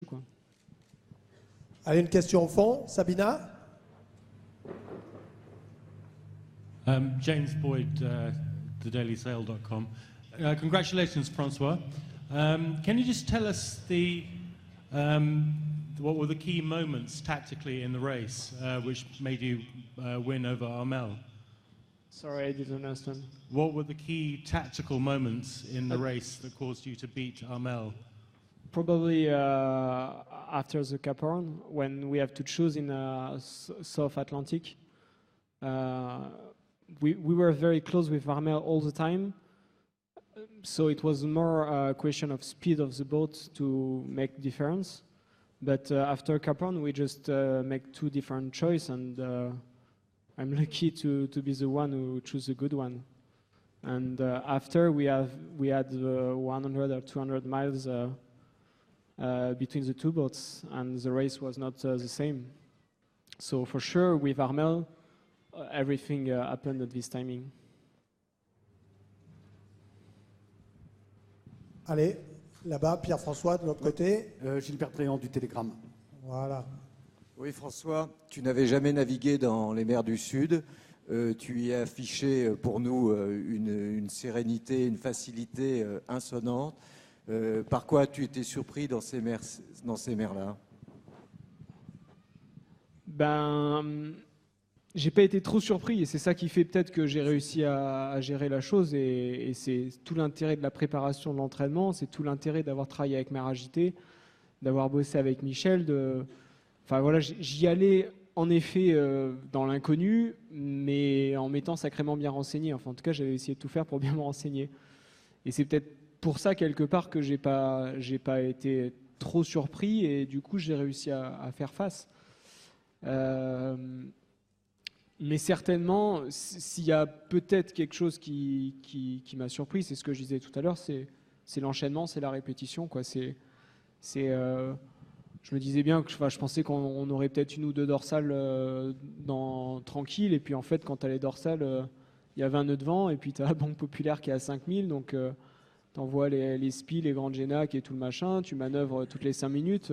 quoi. Allez, une question au fond, Sabina. James Boyd, thedailysail.com. Congratulations, Francois. Can you just tell us what were the key moments tactically in the race which made you win over Armel? Sorry, I didn't understand. What were the key tactical moments in the race that caused you to beat Armel? Probably after the Cap Horn, when we have to choose in South Atlantic. We were very close with Armel all the time, so it was more a question of speed of the boat to make difference. But after Cap Horn, we just make two different choices, and I'm lucky to be the one who chose a good one. And after we had 100 or 200 miles between the two boats, and the race was not the same. So for sure, with Armel, everything happened at this timing. Allez, là-bas, Pierre-François, de l'autre côté. Gilbert Tréant du Télégramme. Voilà. Oui, François, tu n'avais jamais navigué dans les mers du Sud. Tu y as affiché pour nous une sérénité, une facilité insolente. Par quoi as-tu été surpris dans ces mers-là? J'ai pas été trop surpris, et c'est ça qui fait peut-être que j'ai réussi à gérer la chose, et c'est tout l'intérêt de la préparation de l'entraînement, c'est tout l'intérêt d'avoir travaillé avec Mer Agitée, d'avoir bossé avec Michel. Enfin voilà, j'y allais en effet dans l'inconnu, mais en m'étant sacrément bien renseigné. Enfin, en tout cas, j'avais essayé de tout faire pour bien me renseigner. Et c'est peut-être pour ça, quelque part, que j'ai pas été trop surpris, et du coup, j'ai réussi à faire face. Mais certainement, s'il y a peut-être quelque chose qui m'a surpris, c'est ce que je disais tout à l'heure, c'est l'enchaînement, c'est la répétition, quoi. Je me disais bien que je pensais qu'on aurait peut-être une ou deux dorsales tranquille, et puis en fait, quand tu as les dorsales, il y a 20 nœuds de vent, et puis tu as la Banque Populaire qui est à 5000, donc tu envoies les spies, les grandes génacs et tout le machin, tu manœuvres toutes les 5 minutes.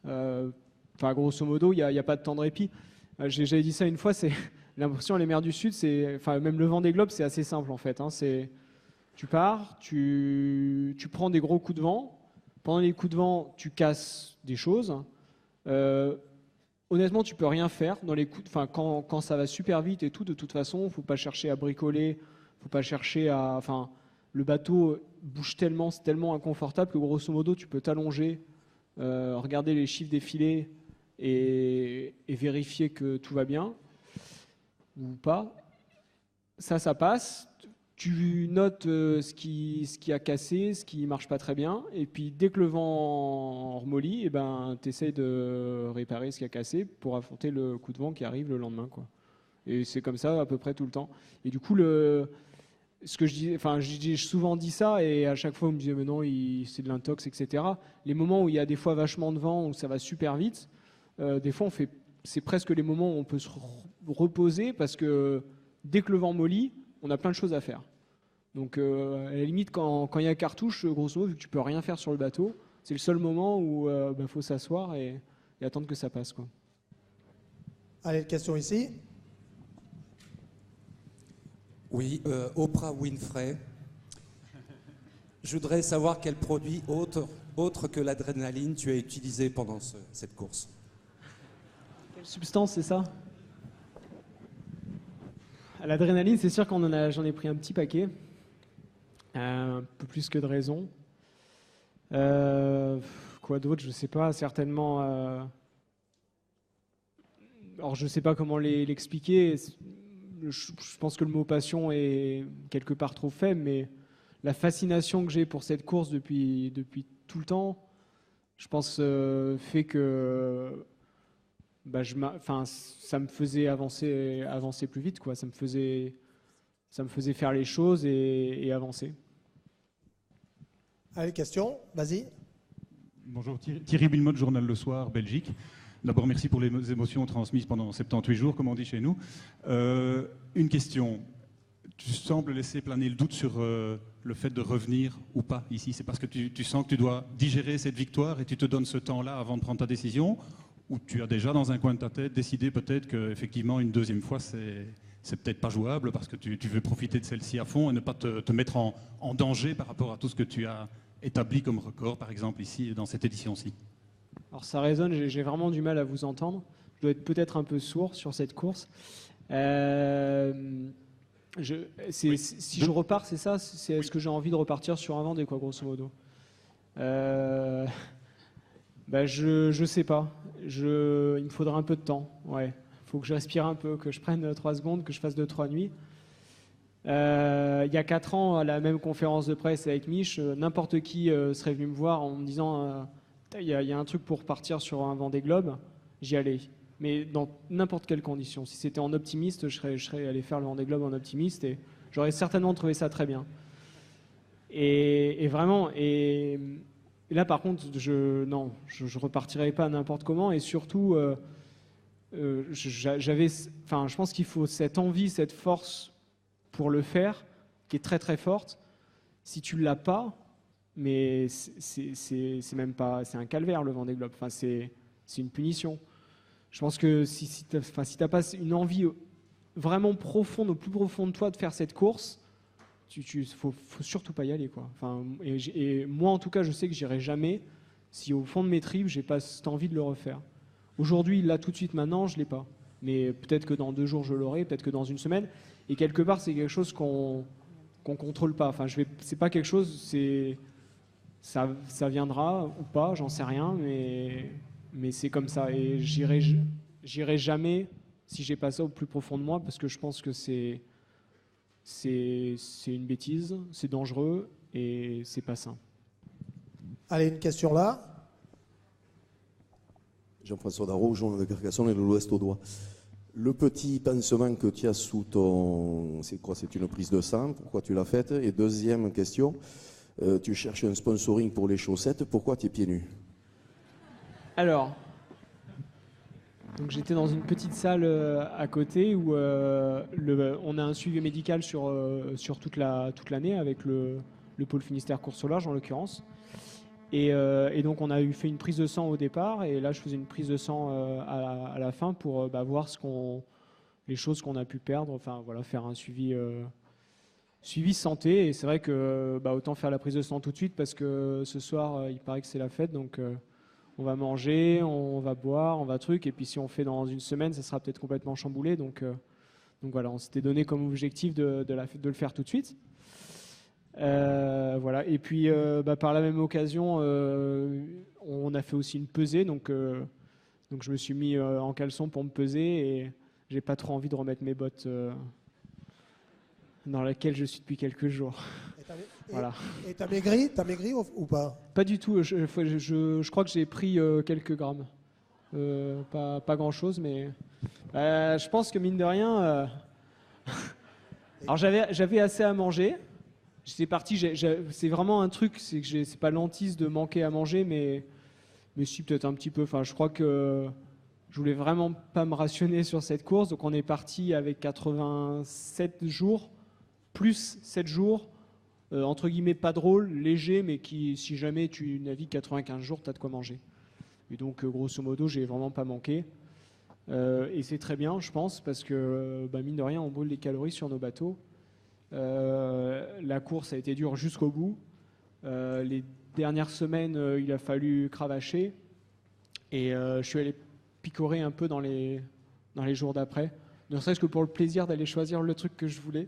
Enfin, grosso modo, il n'y a pas de temps de répit. J'avais dit ça une fois, c'est l'impression les mers du Sud, enfin même le Vendée Globe, c'est assez simple en fait. Hein, tu pars, tu prends des gros coups de vent. Pendant les coups de vent, tu casses des choses. Honnêtement, tu peux rien faire dans les coups. Enfin, quand ça va super vite et tout, de toute façon, faut pas chercher à bricoler, faut pas chercher à. Enfin, le bateau bouge tellement, c'est tellement inconfortable que grosso modo, tu peux t'allonger, regarder les chiffres défiler et vérifier que tout va bien ou pas. Ça passe. Tu notes ce qui a cassé, ce qui marche pas très bien, et puis dès que le vent remollit, tu essayes de réparer ce qui a cassé pour affronter le coup de vent qui arrive le lendemain, quoi. Et c'est comme ça à peu près tout le temps. Et du coup, ce que je dis, enfin, j'ai souvent dit ça, et à chaque fois on me disait mais non, c'est de l'intox, etc. Les moments où il y a des fois vachement de vent, où ça va super vite, des fois c'est presque les moments où on peut se reposer, parce que dès que le vent mollit, on a plein de choses à faire. Donc à la limite, quand il y a cartouche, grosso modo, vu que tu peux rien faire sur le bateau, c'est le seul moment où faut s'asseoir et attendre que ça passe, quoi. Allez, une question ici. Oui, Oprah Winfrey. Je voudrais savoir quel produit autre que l'adrénaline tu as utilisé pendant cette course. Quelle substance, c'est ça? L'adrénaline, c'est sûr j'en ai pris un petit paquet. Un peu plus que de raison. Quoi d'autre? Je sais pas, certainement. Alors, je sais pas comment l'expliquer. Je pense que le mot passion est quelque part trop faible, mais la fascination que j'ai pour cette course depuis tout le temps, je pense, fait que ça me faisait avancer plus vite, quoi. Ça me faisait faire les choses et avancer. Allez, question, vas-y. Bonjour, Thierry Bilmot, Journal Le Soir, Belgique. D'abord, merci pour les émotions transmises pendant 78 jours, comme on dit chez nous. Une question. tu sembles laisser planer le doute sur le fait de revenir ou pas ici. C'est parce que tu sens que tu dois digérer cette victoire et tu te donnes ce temps-là avant de prendre ta décision, ou tu as déjà dans un coin de ta tête décidé peut-être qu'effectivement une deuxième fois c'est peut-être pas jouable parce que tu veux profiter de celle-ci à fond et ne pas te mettre en danger par rapport à tout ce que tu as établi comme record, par exemple ici dans cette édition-ci. Alors ça résonne, j'ai vraiment du mal à vous entendre. Je dois être peut-être un peu sourd sur cette course. Si je repars, c'est ça? Est-ce que j'ai envie de repartir sur un Vendée, quoi, grosso modo? Je sais pas. Il me faudra un peu de temps. Ouais. Faut que je respire un peu, que je prenne 3 secondes, que je fasse 2-3 nuits. Il y a 4 ans, à la même conférence de presse avec Mich, n'importe qui serait venu me voir en me disant il y a un truc pour partir sur un Vendée Globe, j'y allais. Mais dans n'importe quelle condition. Si c'était en optimiste, je serais allé faire le Vendée Globe en optimiste et j'aurais certainement trouvé ça très bien. Et vraiment, et là par contre, je repartirais pas n'importe comment et surtout, je pense qu'il faut cette envie, cette force pour le faire, qui est très très forte. Si tu l'as pas, mais c'est même pas, c'est un calvaire le Vendée Globe. Enfin, c'est une punition. Je pense que si t'as pas une envie vraiment profonde, au plus profond de toi, de faire cette course, faut surtout pas y aller, quoi. Enfin, et moi, en tout cas, je sais que j'irai jamais si au fond de mes tripes, j'ai pas cette envie de le refaire. Aujourd'hui, là, tout de suite, maintenant, je l'ai pas. Mais peut-être que dans 2 jours, je l'aurai, peut-être que dans 1 semaine. Et quelque part, c'est quelque chose qu'on contrôle pas. Enfin, c'est pas quelque chose, ça viendra ou pas, j'en sais rien, mais c'est comme ça. Et j'irai jamais si j'ai pas ça au plus profond de moi, parce que je pense que c'est une bêtise, c'est dangereux et c'est pas sain. Allez, une question là. Jean-François Darro, journal de Carcassonne et de l'Ouest Audois. Le petit pansement que tu as sous ton... C'est quoi? C'est une prise de sang? Pourquoi tu l'as faite? Et deuxième question, tu cherches un sponsoring pour les chaussettes. Pourquoi tu es pieds nus? Alors, donc j'étais dans une petite salle à côté où on a un suivi médical sur toute l'année avec le pôle Finistère course au large en l'occurrence. Et donc on a fait une prise de sang au départ et là je faisais une prise de sang à la fin pour voir les choses qu'on a pu perdre, enfin voilà, faire un suivi santé. Et c'est vrai que autant faire la prise de sang tout de suite parce que ce soir il paraît que c'est la fête, donc on va manger, on va boire, on va truc, et puis si on fait dans 1 semaine, ça sera peut-être complètement chamboulé. Donc voilà, on s'était donné comme objectif de le faire tout de suite. Voilà. Et puis par la même occasion, on a fait aussi une pesée, donc je me suis mis en caleçon pour me peser et j'ai pas trop envie de remettre mes bottes dans lesquelles je suis depuis quelques jours. Voilà. Et t'as maigri ou pas? Pas du tout. Je crois que j'ai pris quelques grammes. Pas grand chose, mais je pense que mine de rien. Alors j'avais assez à manger. J'étais parti. C'est vraiment un truc. C'est pas l'hantise de manquer à manger, mais si peut-être un petit peu. Enfin, je crois que je voulais vraiment pas me rationner sur cette course. Donc on est parti avec 87 jours plus 7 jours. Entre guillemets pas drôle, léger, mais qui, si jamais tu navigues 95 jours, tu as de quoi manger. Et donc, grosso modo, j'ai vraiment pas manqué. Et c'est très bien, je pense, parce que, mine de rien, on brûle les calories sur nos bateaux. La course a été dure jusqu'au bout. Les dernières semaines, il a fallu cravacher. Et je suis allé picorer un peu dans les jours d'après. Ne serait-ce que pour le plaisir d'aller choisir le truc que je voulais.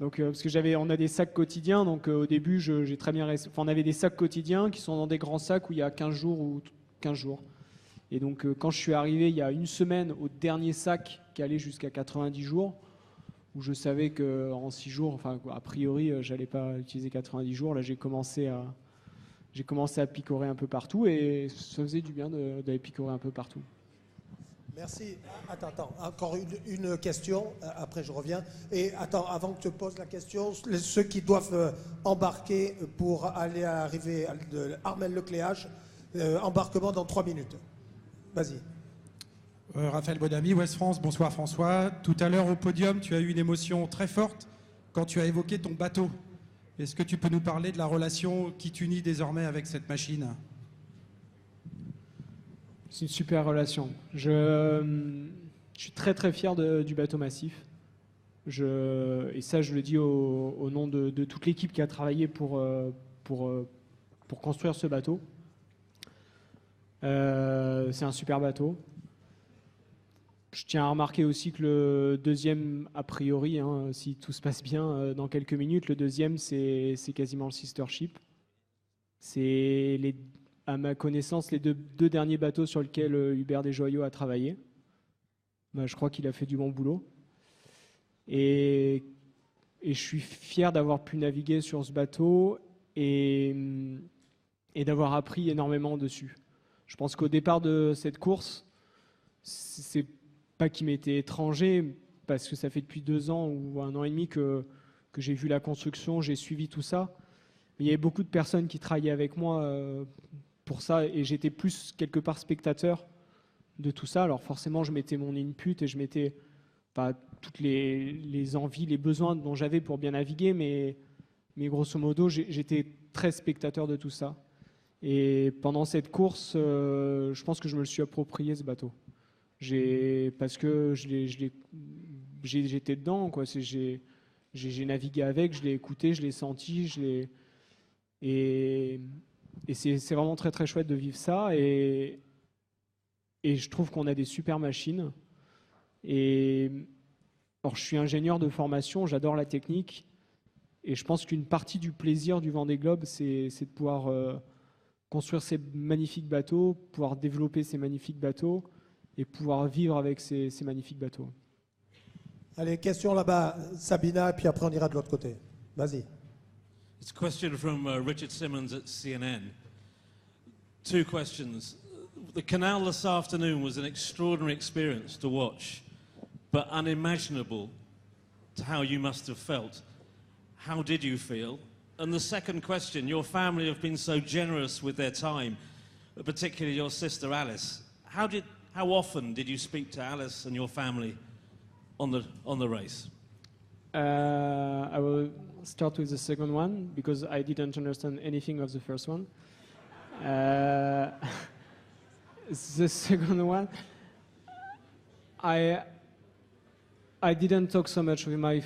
Donc, parce que on a des sacs quotidiens, donc au début, j'ai très bien on avait des sacs quotidiens qui sont dans des grands sacs où il y a 15 jours ou 15 jours. Et donc, quand je suis arrivé il y a 1 semaine au dernier sac qui allait jusqu'à 90 jours, où je savais qu'en 6 jours, enfin, a priori, j'allais pas utiliser 90 jours, là, j'ai commencé à picorer un peu partout et ça faisait du bien d'aller picorer un peu partout. Merci. Attends. Encore une question, après je reviens. Et attends, avant que tu poses la question, ceux qui doivent embarquer pour aller arriver de Armel-le-Cléage, embarquement dans 3 minutes. Vas-y. Raphaël Bodami, Ouest France, bonsoir François. Tout à l'heure au podium, tu as eu une émotion très forte quand tu as évoqué ton bateau. Est-ce que tu peux nous parler de la relation qui t'unit désormais avec cette machine? C'est une super relation. Je suis très très fier du bateau massif. Et ça, je le dis au nom de toute l'équipe qui a travaillé pour construire ce bateau. C'est un super bateau. Je tiens à remarquer aussi que le deuxième, a priori, hein, si tout se passe bien dans quelques minutes, le deuxième, c'est quasiment le sister ship. C'est, à ma connaissance, les deux derniers bateaux sur lesquels Hubert Desjoyaux a travaillé. Je crois qu'il a fait du bon boulot. Et je suis fier d'avoir pu naviguer sur ce bateau et d'avoir appris énormément dessus. Je pense qu'au départ de cette course, c'est pas qu'il m'était étranger, parce que ça fait depuis 2 ans ou 1 an et demi que j'ai vu la construction, j'ai suivi tout ça. Mais il y avait beaucoup de personnes qui travaillaient avec moi pour ça, et j'étais plus quelque part spectateur de tout ça. Alors forcément, je mettais mon input et je mettais toutes les envies, les besoins dont j'avais pour bien naviguer, mais grosso modo, j'étais très spectateur de tout ça. Et pendant cette course, je pense que je me le suis approprié, ce bateau. Parce que j'étais dedans, quoi. J'ai navigué avec, je l'ai écouté, je l'ai senti, et c'est vraiment très très chouette de vivre ça. Et je trouve qu'on a des super machines. Alors, je suis ingénieur de formation, j'adore la technique, et je pense qu'une partie du plaisir du Vendée Globe, c'est de pouvoir construire ces magnifiques bateaux, pouvoir développer ces magnifiques bateaux et pouvoir vivre avec ces magnifiques bateaux. Allez, question là-bas, Sabina, et puis après on ira de l'autre côté. Vas-y. It's a question from Richard Simmons at CNN. 2 questions. The canal this afternoon was an extraordinary experience to watch, but unimaginable to how you must have felt. How did you feel? And the second question, your family have been so generous with their time, particularly your sister Alice. How often did you speak to Alice and your family on the race? I will start with the second one because I didn't understand anything of the first one. The second one, I didn't talk so much with my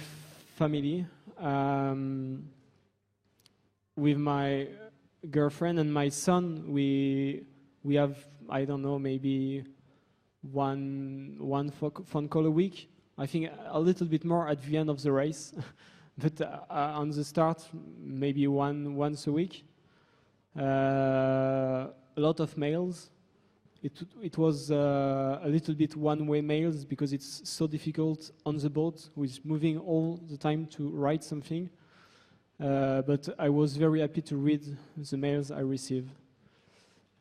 family. With my girlfriend and my son, we have, I don't know, maybe one phone call a week. I think a little bit more at the end of the race, but on the start, maybe once a week. A lot of mails. It was a little bit one-way mails because it's so difficult on the boat with moving all the time to write something. But I was very happy to read the mails I received.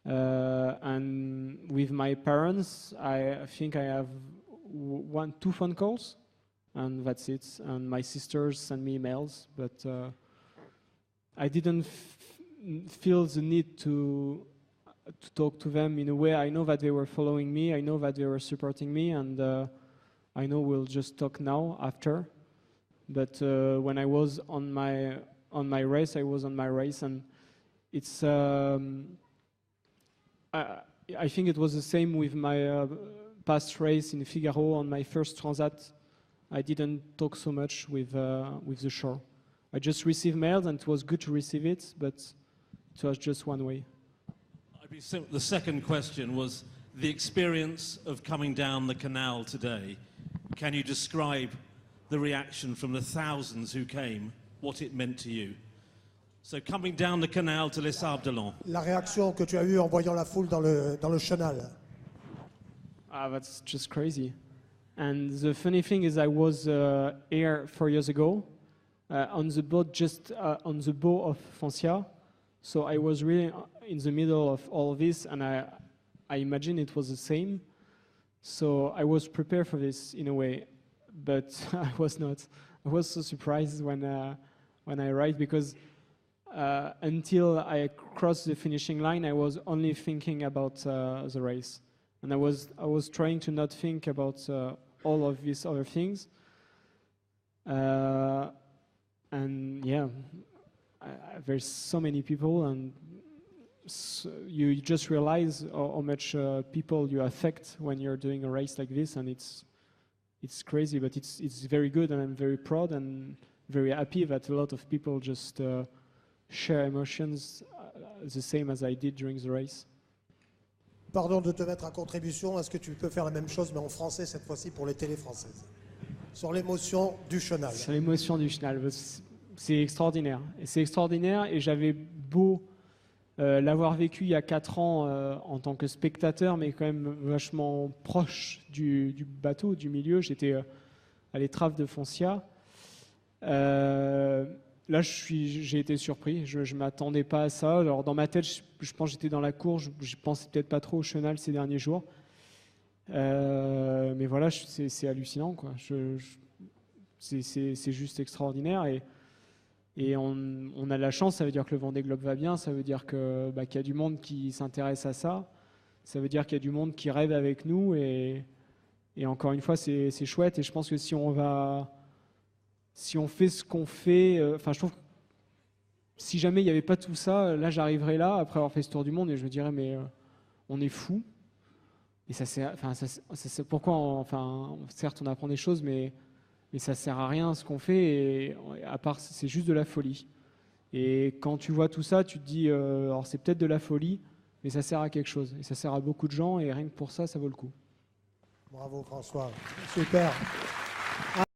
And with my parents, I think I have 2 phone calls, and that's it. And my sisters send me emails, but I didn't feel the need to talk to them in a way. I know that they were following me, I know that they were supporting me, and I know we'll just talk now after. But when I was on my race, I was on my race, and it's. I think it was the same with my past race in Figaro on my first Transat. I didn't talk so much with the shore. I just received mails, and it was good to receive it, but it was just one way. The second question was the experience of coming down the canal today. Can you describe the reaction from the thousands who came, what it meant to you? So coming down the canal to Les Sables d'Olonne. La réaction que tu as eue en voyant la foule dans le chenal. That's just crazy. And the funny thing is I was here 4 years ago on the boat, just on the bow of Foncia. So I was really in the middle of all of this, and I imagine it was the same. So I was prepared for this in a way, but I was not. I was so surprised when I arrived because until I crossed the finishing line, I was only thinking about the race, and I was trying to not think about all of these other things. and yeah, there's so many people, and you just realize how much people you affect when you're doing a race like this, and it's crazy, but it's very good, and I'm very proud and very happy that a lot of people just share emotions the same as I did during the race. Pardon de te mettre à contribution, est-ce que tu peux faire la même chose mais en français cette fois-ci pour les télés françaises? Sur l'émotion du chenal. Sur l'émotion du chenal, c'est extraordinaire. Et c'est extraordinaire, et j'avais beau l'avoir vécu il y a 4 ans en tant que spectateur, mais quand même vachement proche du bateau, du milieu. J'étais à l'étrave de Foncia. Là, j'ai été surpris. Je ne m'attendais pas à ça. Alors, dans ma tête, je pense que j'étais dans la course. Je pensais peut-être pas trop au chenal ces derniers jours. Mais voilà, c'est hallucinant, quoi. C'est juste extraordinaire. Et on a de la chance. Ça veut dire que le Vendée Globe va bien. Ça veut dire qu'il y a du monde qui s'intéresse à ça. Ça veut dire qu'il y a du monde qui rêve avec nous. Et encore une fois, c'est chouette. Et je pense que si on fait ce qu'on fait, je trouve que si jamais il n'y avait pas tout ça, là j'arriverais là après avoir fait ce tour du monde et je me dirais mais on est fou. Et ça sert, pourquoi, certes on apprend des choses, mais ça sert à rien ce qu'on fait, et à part c'est juste de la folie. Et quand tu vois tout ça, tu te dis alors c'est peut-être de la folie, mais ça sert à quelque chose et ça sert à beaucoup de gens, et rien que pour ça, ça vaut le coup. Bravo François, super.